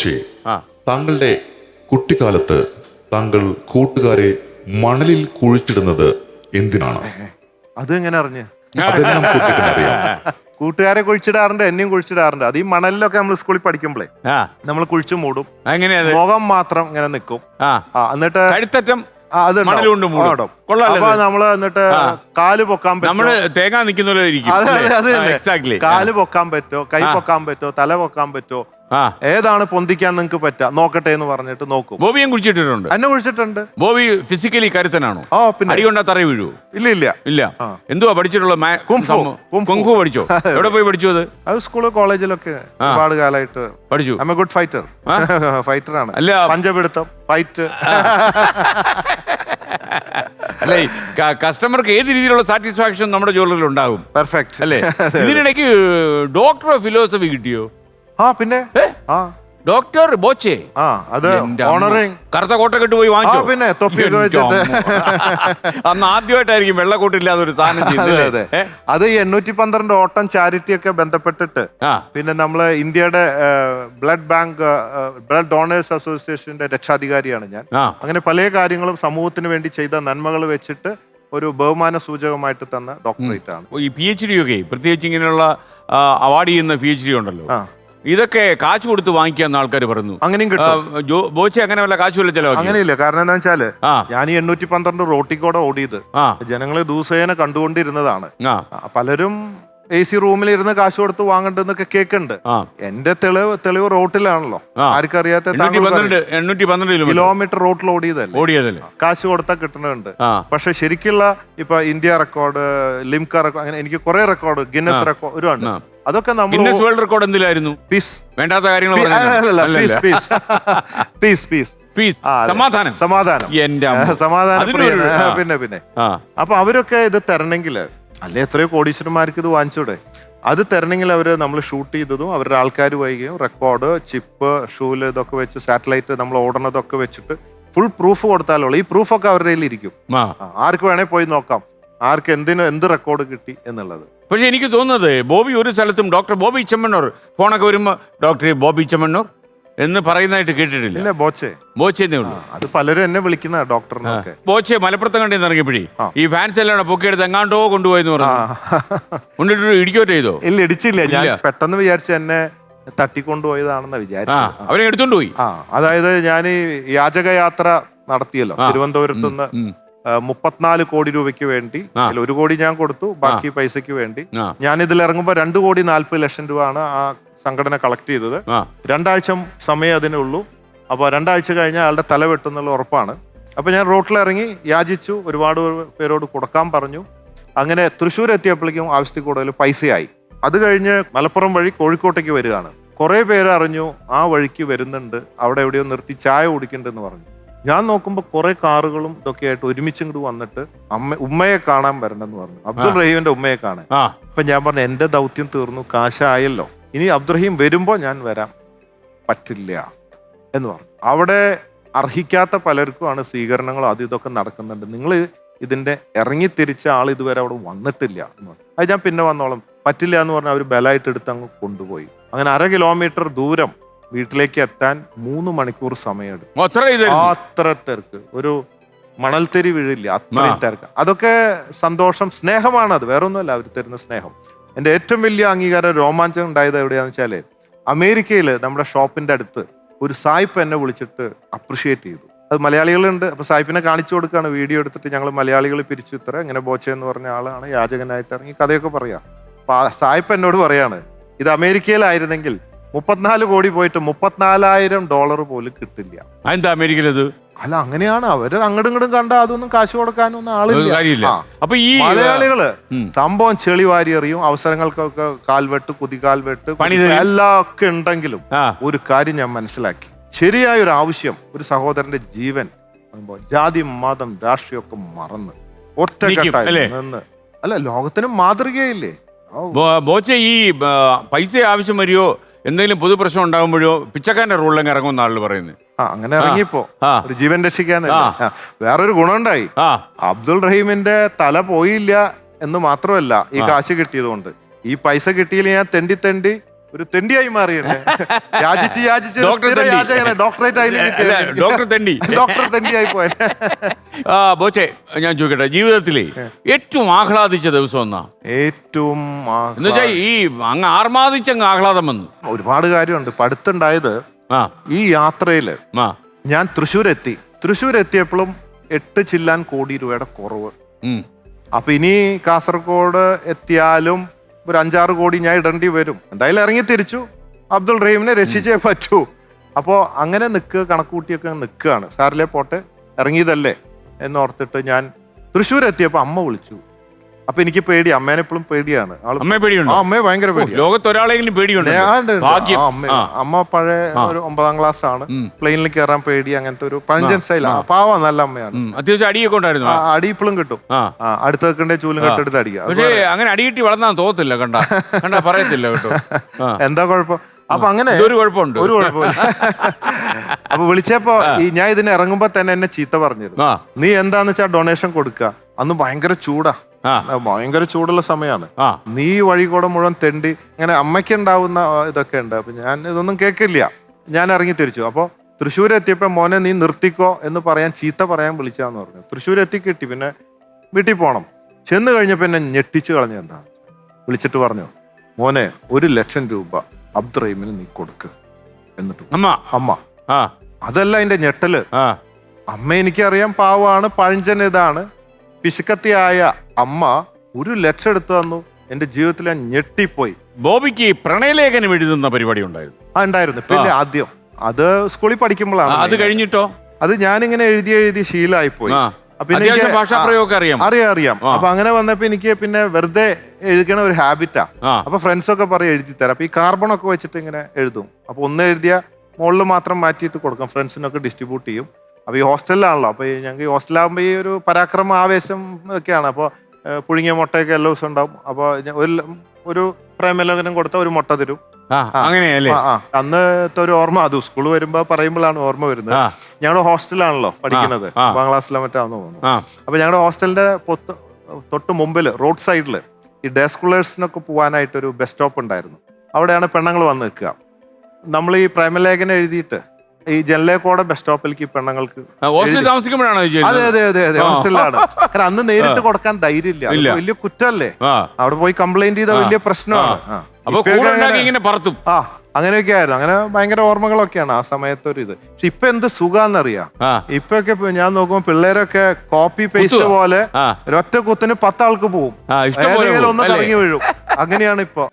ബോച്ചെ, താങ്കളുടെ കുട്ടിക്കാലത്ത് താങ്കൾ കൂട്ടുകാരെ മണലിൽ കുഴിച്ചിടുന്നത് എന്തിനാണ്? അത് എങ്ങനെ അറിഞ്ഞ്? അതെല്ലാം കുട്ടിക്കറിയാം. കൂട്ടുകാരെ കുഴിച്ചിടാറുണ്ട്, എന്നെയും കുഴിച്ചിടാറുണ്ട്. അത് ഈ മണലിലൊക്കെ നമ്മൾ സ്കൂളിൽ പഠിക്കുമ്പോഴേ നമ്മൾ കുഴിച്ചു മൂടും. മുഖം മാത്രം ഇങ്ങനെ നിൽക്കും. എന്നിട്ട് കഴുത്തറ്റം അത് നമ്മള് എന്നിട്ട് കാല് പൊക്കാൻ നമ്മള് തേങ്ങ നിൽക്കുന്ന കാല് പൊക്കാൻ പറ്റോ, കൈ പൊക്കാൻ പറ്റോ, തല പൊക്കാൻ പറ്റോ, ഏതാണ് പൊന്തിക്കാൻ നിങ്ങൾക്ക് പറ്റാ നോക്കട്ടെ എന്ന് പറഞ്ഞിട്ട് നോക്കും. ബോബിയും കുഴിച്ചിട്ടിട്ടുണ്ട്. എന്നെ കുഴിച്ചിട്ടുണ്ട്. ബോബി ഫിസിക്കലി കരുത്തനാണോ? പിന്നെ അടികൊണ്ടാ തറ വീഴൂ? ഇല്ല. എന്തുവാ പഠിച്ചിട്ടുള്ള? കുംഫു പഠിച്ചോ? എവിടെ പോയി പഠിച്ചു? അത് സ്കൂള് കോളേജിലൊക്കെ ഒരുപാട് കാലമായിട്ട് പഠിച്ചു. I am a good fighter. ഫൈറ്ററാണ്. അല്ല, പഞ്ചപിടുത്തം, ഫൈറ്റ്. അല്ലേ, കസ്റ്റമർക്ക് ഏത് രീതിയിലുള്ള സാറ്റിസ്ഫാക്ഷൻ നമ്മുടെ ജോലിയിൽ ഉണ്ടാകും. പെർഫെക്റ്റ് അല്ലേ? ഇതിനിടയ്ക്ക് ഡോക്ടർ ഓഫ് ഫിലോസഫി കിട്ടിയോ? പിന്നെ ഡോക്ടർ ബോച്ചെ. അത് ഓണറിങ്. കറുത്ത കോട്ടൊക്കെ പോയി വാങ്ങിച്ചോ? പിന്നെ തൊപ്പിയൊക്കെ വെച്ചിട്ട്. അന്ന് ആദ്യമായിട്ടായിരിക്കും വെള്ളക്കോട്ടില്ലാതെ ഒരു സാധനം ചെയ്തത്. അത് ഈ 812 ഓട്ടം ചാരിറ്റി ഒക്കെ ബന്ധപ്പെട്ടിട്ട് പിന്നെ നമ്മള് ഇന്ത്യയുടെ ബ്ലഡ് ഡോണേഴ്സ് അസോസിയേഷന്റെ രക്ഷാധികാരിയാണ് ഞാൻ. അങ്ങനെ പല കാര്യങ്ങളും സമൂഹത്തിന് വേണ്ടി ചെയ്ത നന്മകൾ വെച്ചിട്ട് ഒരു ബഹുമാന സൂചകമായിട്ട് തന്ന ഡോക്ടറേറ്റ് ആണ്. ഈ PhD ഒക്കെ പ്രത്യേകിച്ച് ഇങ്ങനെയുള്ള അവാർഡ് ചെയ്യുന്ന PhD ഉണ്ടല്ലോ, ഇതൊക്കെ കാശ് കൊടുത്ത് വാങ്ങിക്കാന്ന് ആൾക്കാർ പറഞ്ഞു. അങ്ങനെയും കിട്ടും. ബോച്ചെ അങ്ങനെ വല്ല കാശ് വല്ല ചെലവാക്കി? അങ്ങനെയില്ല. കാരണം എന്താ വെച്ചാല് ഞാൻ ഈ 812 റോട്ടിക്കൂടെ ഓടിയത് ജനങ്ങളെ ദിവസേന കണ്ടുകൊണ്ടിരുന്നതാണ്. പലരും AC റൂമിലിരുന്ന് കാശ് കൊടുത്ത് വാങ്ങണ്ടെന്നൊക്കെ കേൾക്കുന്നുണ്ട്. എന്റെ തെളിവ് റോട്ടിലാണല്ലോ. ആർക്കറിയാത്ത കിലോമീറ്റർ റോട്ടിൽ ഓടിയതല്ലേ. കാശ് കൊടുത്താൽ കിട്ടുന്നുണ്ട്. പക്ഷെ ശരിക്കുള്ള ഇപ്പൊ ഇന്ത്യ റെക്കോർഡ്, ലിംക റെക്കോർഡ്, അങ്ങനെ എനിക്ക് കുറെ റെക്കോർഡ്, ഗിന്നസ് റെക്കോർഡ് ഒരുപാട്. അതൊക്കെ ഗിന്നസ് വേൾഡ് റെക്കോർഡ് എന്തിലായിരുന്നു? പീസ്. വേണ്ടാത്ത കാര്യങ്ങൾ പിന്നെ അപ്പൊ അവരൊക്കെ ഇത് തരണമെങ്കില്, അല്ലെ എത്രയോ കോടീശ്വരന്മാർക്ക് ഇത് വാങ്ങിച്ചൂടെ? അത് തരണമെങ്കിൽ അവര് നമ്മൾ ഷൂട്ട് ചെയ്തതും അവരുടെ ആൾക്കാർ വൈകിയും റെക്കോർഡ്, ചിപ്പ്, ഷൂല് ഇതൊക്കെ വെച്ച് സാറ്റലൈറ്റ് നമ്മൾ ഓടണതൊക്കെ വെച്ചിട്ട് ഫുൾ പ്രൂഫ് കൊടുത്താലുള്ള ഈ പ്രൂഫൊക്കെ അവരുടെ കയ്യിൽ ഇരിക്കും. ആർക്ക് വേണേ പോയി നോക്കാം ആർക്ക് എന്ത് റെക്കോർഡ് കിട്ടി എന്നുള്ളത്. പക്ഷെ എനിക്ക് തോന്നുന്നത് ബോബി ഒരു സ്ഥലത്തും ഡോക്ടർ ബോബി ചെമ്മണ്ണൂർ ഫോണൊക്കെ വരുമ്പോ ഡോക്ടർ ബോബി ചെമ്മണ്ണൂർ എന്ന് പറയുന്നതായിട്ട് കേട്ടിട്ടില്ല. ഇല്ല, ബോച്ചേ ഉള്ളൂ. അത് പലരും എന്നെ വിളിക്കുന്ന ഡോക്ടറിനൊക്കെ. ബോച്ചെ മലപ്പുറത്ത് കണ്ടെന്ന് ഇറങ്ങിയപ്പോഴേ ഈ ഫാൻസ് എല്ലാം പൊക്കിയെടുത്ത് എങ്ങാണ്ടോ കൊണ്ടുപോയെന്ന് പറഞ്ഞു. ഇടിക്കോട്ട് ചെയ്തോ? ഇല്ല, ഇടിച്ചില്ല. ഞാൻ പെട്ടെന്ന് വിചാരിച്ചു എന്നെ തട്ടിക്കൊണ്ടുപോയതാണെന്ന് വിചാരിച്ചു. അവരെ എടുത്തോണ്ട് പോയി. അതായത് ഞാൻ ഈ യാചകയാത്ര നടത്തിയല്ലോ തിരുവനന്തപുരത്തുനിന്ന് 34 കോടി രൂപയ്ക്ക് വേണ്ടി. 1 കോടി ഞാൻ കൊടുത്തു, ബാക്കി പൈസക്ക് വേണ്ടി. ഞാൻ ഇതിൽ ഇറങ്ങുമ്പോ 2 കോടി 40 ലക്ഷം രൂപ ആണ് ആ സംഘടന കളക്ട് ചെയ്തത്. 2 ആഴ്ച സമയം അതിനുള്ളൂ. അപ്പോൾ 2 ആഴ്ച കഴിഞ്ഞാൽ അയാളുടെ തല വെട്ടുന്നുള്ള ഉറപ്പാണ്. അപ്പൊ ഞാൻ റോട്ടിലിറങ്ങി യാചിച്ചു, ഒരുപാട് പേരോട് കൊടുക്കാൻ പറഞ്ഞു. അങ്ങനെ തൃശ്ശൂർ എത്തിയപ്പോഴേക്കും ആവശ്യത്തിൽ കൂടുതൽ പൈസയായി. അത് കഴിഞ്ഞ് മലപ്പുറം വഴി കോഴിക്കോട്ടേക്ക് വരികയാണ്. കുറെ പേര് അറിഞ്ഞു ആ വഴിക്ക് വരുന്നുണ്ട്, അവിടെ എവിടെയോ നിർത്തി ചായ കുടിക്കുന്നുണ്ടെന്ന് പറഞ്ഞു. ഞാൻ നോക്കുമ്പോൾ കുറെ കാറുകളും ഇതൊക്കെ ആയിട്ട് ഒരുമിച്ച് ഇങ്ങോട്ട് വന്നിട്ട് ഉമ്മയെ കാണാൻ വരണമെന്ന് പറഞ്ഞു. അബ്ദുൾ റഹീമിന്റെ ഉമ്മയെ കാണാൻ. അപ്പൊ ഞാൻ പറഞ്ഞു എന്റെ ദൗത്യം തീർന്നു, കാശായല്ലോ, ഇനി അബ്ദുറഹീം വരുമ്പോ ഞാൻ വരാൻ പറ്റില്ല എന്ന് പറഞ്ഞു. അവിടെ അർഹിക്കാത്ത പലർക്കുമാണ് സ്വീകരണങ്ങളും അത് ഇതൊക്കെ നടക്കുന്നുണ്ട്. നിങ്ങൾ ഇതിന്റെ ഇറങ്ങിത്തിരിച്ച ആൾ ഇതുവരെ അവിടെ വന്നിട്ടില്ല എന്ന് പറഞ്ഞു. അത് ഞാൻ പിന്നെ വന്നോളം പറ്റില്ല എന്ന് പറഞ്ഞാൽ അവർ ബലമായിട്ട് എടുത്ത് അങ്ങ് കൊണ്ടുപോയി. അങ്ങനെ 1/2 കിലോമീറ്റർ ദൂരം വീട്ടിലേക്ക് എത്താൻ 3 മണിക്കൂർ സമയമെടുക്കും. അത്ര തിരക്ക്, ഒരു മണൽത്തരി വീഴില്ല, അത്രയും തിരക്ക്. അതൊക്കെ സന്തോഷം, സ്നേഹമാണ്. അത് വേറെ ഒന്നുമല്ല, അവർ തരുന്ന സ്നേഹം. എൻ്റെ ഏറ്റവും വലിയ അംഗീകാരം, രോമാഞ്ചം ഉണ്ടായത് എവിടെയാന്ന് വെച്ചാല് അമേരിക്കയിൽ നമ്മുടെ ഷോപ്പിന്റെ അടുത്ത് ഒരു സായിപ്പ് എന്നെ വിളിച്ചിട്ട് അപ്രിഷിയേറ്റ് ചെയ്തു. അത് മലയാളികളുണ്ട്. അപ്പൊ സായിപ്പിനെ കാണിച്ചു കൊടുക്കുകയാണ്, വീഡിയോ എടുത്തിട്ട് ഞങ്ങൾ മലയാളികൾ പിരിച്ചു ഇത്ര, ഇങ്ങനെ ബോച്ചെ എന്ന് പറഞ്ഞ ആളാണ്, യാചകനായിട്ട് ഇറങ്ങി കഥയൊക്കെ പറയാം. അപ്പൊ സായിപ്പ് എന്നോട് പറയാണ്, ഇത് അമേരിക്കയിലായിരുന്നെങ്കിൽ 34 കോടി പോയിട്ട് $34,000 പോലും കിട്ടില്ല. എന്താ അമേരിക്കയിലത്? അല്ല, അങ്ങനെയാണ്. അവര് അങ്ങോട്ടും ഇങ്ങോട്ടും കണ്ട അതൊന്നും കാശ് കൊടുക്കാനൊന്നും ആളില്ല. അപ്പൊ ഈ മലയാളികള് സംഭവം ചെളി വാരി എറിയും, അവസരങ്ങൾക്കൊക്കെ കാൽവെട്ട്, കുതികാൽവെട്ട് എല്ലാം ഒക്കെ ഉണ്ടെങ്കിലും ഒരു കാര്യം ഞാൻ മനസ്സിലാക്കി, ശരിയായ ഒരു ആവശ്യം, ഒരു സഹോദരന്റെ ജീവൻ, ജാതി മതം രാഷ്ട്രീയമൊക്കെ മറന്ന് ഒറ്റക്കെട്ടായി നിന്ന്, അല്ല ലോകത്തിന് മാതൃകയില്ലേ. ബോച്ചെ ഈ പൈസ ആവശ്യം വരികയോ എന്തെങ്കിലും പൊതു പ്രശ്നം ഉണ്ടാകുമ്പോഴോ പിച്ചക്കാരന്റെ റോളിലങ്ങ് ഇറങ്ങുന്ന ആള് പറയുന്നത്. അങ്ങനെ ഇറങ്ങിയപ്പോ ഒരു ജീവൻ രക്ഷിക്കാൻ വേറൊരു ഗുണമുണ്ടായി. അബ്ദുൾ റഹീമിന്റെ തല പോയില്ല എന്ന് മാത്രമല്ല, ഈ കാശ് കിട്ടിയത് കൊണ്ട്. ഈ പൈസ കിട്ടിയില്ല, ഞാൻ തെണ്ടി ഒരു തെണ്ടിയായി മാറി എന്നെ. യാചിച്ച് യാചിച്ച് ഡോക്ടർ തെണ്ടി. ഡോക്ടറേറ്റ് ആയി ഡോക്ടർ തെണ്ടി. ഡോക്ടർ തെണ്ടിയായി പോയ. ആ ബോച്ചെ, ഞാൻ ചോദിക്കട്ടെ, ജീവിതത്തിലെ ഏറ്റവും ആഹ്ലാദിച്ച ദിവസം എന്നാ? ഏറ്റവും എന്നുവെച്ചാൽ ഈ അങ്ങ് ആർമാദിച്ചങ്ങ് ആഹ്ലാദം വന്നു. ഒരുപാട് കാര്യമുണ്ട്. ഇപ്പൊ അടുത്തുണ്ടായത് ആ ഈ യാത്രയില് ആ ഞാൻ തൃശ്ശൂർ എത്തിയപ്പോഴും 8 ചില്ലാൻ കോടി രൂപയുടെ കുറവ്. ഉം. അപ്പൊ ഇനി കാസർഗോഡ് എത്തിയാലും ഒരു 5-6 കോടി ഞാൻ ഇടേണ്ടി വരും. എന്തായാലും ഇറങ്ങി തിരിച്ചു. അബ്ദുൾ റഹീമിനെ രക്ഷിച്ചേ പറ്റൂ. അപ്പോ അങ്ങനെ കണക്കുകൂട്ടിയൊക്കെ നിൽക്കുകയാണ്. സാറിലെ പോട്ടെ, ഇറങ്ങിയതല്ലേ എന്നോർത്തിട്ട് ഞാൻ തൃശ്ശൂർ എത്തിയപ്പോ അമ്മ വിളിച്ചു. അപ്പൊ എനിക്ക് പേടി, അമ്മേനെ എപ്പോഴും പേടിയാണ്. അമ്മയെ പേടിയുണ്ടോ? അമ്മയെ ഭയങ്കര പേടി. ലോകത്ത് ഒരാളെങ്കിലും പേടിയുണ്ട്. ഭാഗ്യം. അമ്മ പഴയ ഒരു 9ാം ക്ലാസ് ആണ്. പ്ലെയിനിൽ കയറാൻ പേടി, അങ്ങനത്തെ ഒരു പഴഞ്ചൻ സ്റ്റൈലാണ്. പാവ നല്ല അമ്മയാണ്. അത്യാവശ്യം അടിയൊക്കെ ഉണ്ടായിരുന്നു. അടി ഇപ്പോഴും കിട്ടും. അടുത്ത് വെക്കണ്ടേ ചൂലും കെട്ടെടുത്ത് അടിക്കുക. പക്ഷേ അങ്ങനെ അടികിട്ടി വളർന്നാൻ തോന്നത്തില്ല. കണ്ടാ പറയത്തില്ല കേട്ടോ. എന്താ കുഴപ്പം? അപ്പൊ അങ്ങനെ ഒരു കുഴപ്പമുണ്ട്. ഒരു കുഴപ്പമില്ല. അപ്പൊ വിളിച്ചപ്പോ ഞാൻ ഇതിന് ഇറങ്ങുമ്പോ തന്നെ എന്നെ ചീത്ത പറഞ്ഞിരുന്നു. നീ എന്താന്ന് വെച്ചാൽ ഡൊണേഷൻ കൊടുക്കുക. അന്ന് ഭയങ്കര ചൂടാ, ഭയങ്കര ചൂടുള്ള സമയമാണ്. നീ വഴി കൂടെ മുഴുവൻ തെണ്ടി അങ്ങനെ അമ്മയ്ക്ക് ഉണ്ടാവുന്ന ഇതൊക്കെ ഉണ്ട്. അപ്പൊ ഞാൻ ഇതൊന്നും കേൾക്കില്ല. ഞാൻ ഇറങ്ങി തിരിച്ചു. അപ്പൊ തൃശ്ശൂർ എത്തിയപ്പോ മോനെ നീ നിർത്തിക്കോ എന്ന് പറയാൻ, ചീത്ത പറയാൻ വിളിച്ചാന്ന് പറഞ്ഞു. തൃശ്ശൂർ എത്തിക്കിട്ടി. പിന്നെ വീട്ടിൽ പോണം. ചെന്ന് കഴിഞ്ഞപ്പോ എന്നെ ഞെട്ടിച്ചു കളഞ്ഞ എന്താ, വിളിച്ചിട്ട് പറഞ്ഞു, മോനെ 1 ലക്ഷം രൂപ അബ്ദുറഹീമിന് നീ കൊടുക്ക്. എന്നിട്ട് അമ്മ അതല്ല അതിന്റെ ഞെട്ടല്. അമ്മ എനിക്കറിയാം, പാവമാണ്, പഴഞ്ചൻ ഇതാണ്. പിശുക്കത്തിയായ അമ്മ 1 ലക്ഷം എടുത്തു തന്നു. എന്റെ ജീവിതത്തിൽ ഞാൻ ഞെട്ടിപ്പോയി. ബോബിക്ക് പ്രണയലേഖനം എഴുതുന്ന പരിപാടി ഉണ്ടായിരുന്നു. ഉണ്ടായിരുന്നു. പിന്നെ ആദ്യം അത് സ്കൂളിൽ പഠിക്കുമ്പോഴാണ്. അത് കഴിഞ്ഞിട്ടോ? അത് ഞാനിങ്ങനെ എഴുതി ശീലമായി പോയി. അറിയാം. അപ്പൊ അങ്ങനെ വന്നപ്പോ എനിക്ക് പിന്നെ വെറുതെ എഴുതണ ഒരു ഹാബിറ്റാ. അപ്പൊ ഫ്രണ്ട്സ് ഒക്കെ പറയും എഴുതി തരാം. അപ്പൊ ഈ കാർബൺ ഒക്കെ വെച്ചിട്ട് ഇങ്ങനെ എഴുതും. അപ്പൊ ഒന്ന് എഴുതിയ മുകളിൽ മാത്രം മാറ്റിയിട്ട് കൊടുക്കാം. ഫ്രണ്ട്സിനൊക്കെ ഡിസ്ട്രിബ്യൂട്ട് ചെയ്യും. അപ്പൊ ഈ ഹോസ്റ്റലിലാണല്ലോ. അപ്പൊ ഞങ്ങൾക്ക് ഈ ഹോസ്റ്റലാകുമ്പോ ഈ ഒരു പരാക്രമ ആവേശം ഒക്കെയാണ്. അപ്പൊ പുഴുങ്ങിയ മുട്ടയൊക്കെ എല്ലാ ദിവസവും ഉണ്ടാവും. അപ്പൊ ഒരു പ്രേമലേഖനം കൊടുത്ത ഒരു മുട്ട തരും. അങ്ങനെയല്ലേ? അന്നത്തെ ഒരു ഓർമ്മ, അത് സ്കൂൾ വരുമ്പോ പറയുമ്പോഴാണ് ഓർമ്മ വരുന്നത്. ഞങ്ങളുടെ ഹോസ്റ്റലാണല്ലോ പഠിക്കുന്നത്. 10ാം ക്ലാസ്സിലോ മറ്റാന്ന് തോന്നുന്നു. അപ്പൊ ഞങ്ങളുടെ ഹോസ്റ്റലിന്റെ തൊട്ട് മുമ്പില് റോഡ് സൈഡില് ഈ ഡേ സ്കൂളേഴ്സിനൊക്കെ പോകാനായിട്ടൊരു ബസ് സ്റ്റോപ്പ് ഉണ്ടായിരുന്നു. അവിടെയാണ് പെണ്ണുങ്ങൾ വന്ന് നിൽക്കുക. നമ്മൾ ഈ പ്രേമലേഖനം എഴുതിയിട്ട് ഈ ജനലേക്കോടെ ബസ് സ്റ്റോപ്പിലേക്ക് പെണ്ണുങ്ങൾക്ക് അതെ ഹോസ്റ്റലിലാണ്. കാരണം അന്ന് നേരിട്ട് കൊടുക്കാൻ ധൈര്യമില്ല. വലിയ കുറ്റല്ലേ. അവിടെ പോയി കംപ്ലൈന്റ് ചെയ്ത വലിയ പ്രശ്നമാണ്. അങ്ങനെയൊക്കെ ആയിരുന്നു. അങ്ങനെ ഭയങ്കര ഓർമ്മകളൊക്കെയാണ് ആ സമയത്ത് ഒരു ഇത്. പക്ഷെ ഇപ്പൊ എന്ത് സുഖാന്നറിയാം. ഇപ്പൊക്കെ ഞാൻ നോക്കുമ്പോ പിള്ളേരൊക്കെ കോപ്പി പേസ്റ്റ് പോലെ ഒരൊറ്റ കുത്തിന് 10 ആൾക്ക് പോവും. ഒന്ന് കറങ്ങി വീഴും. അങ്ങനെയാണ് ഇപ്പൊ.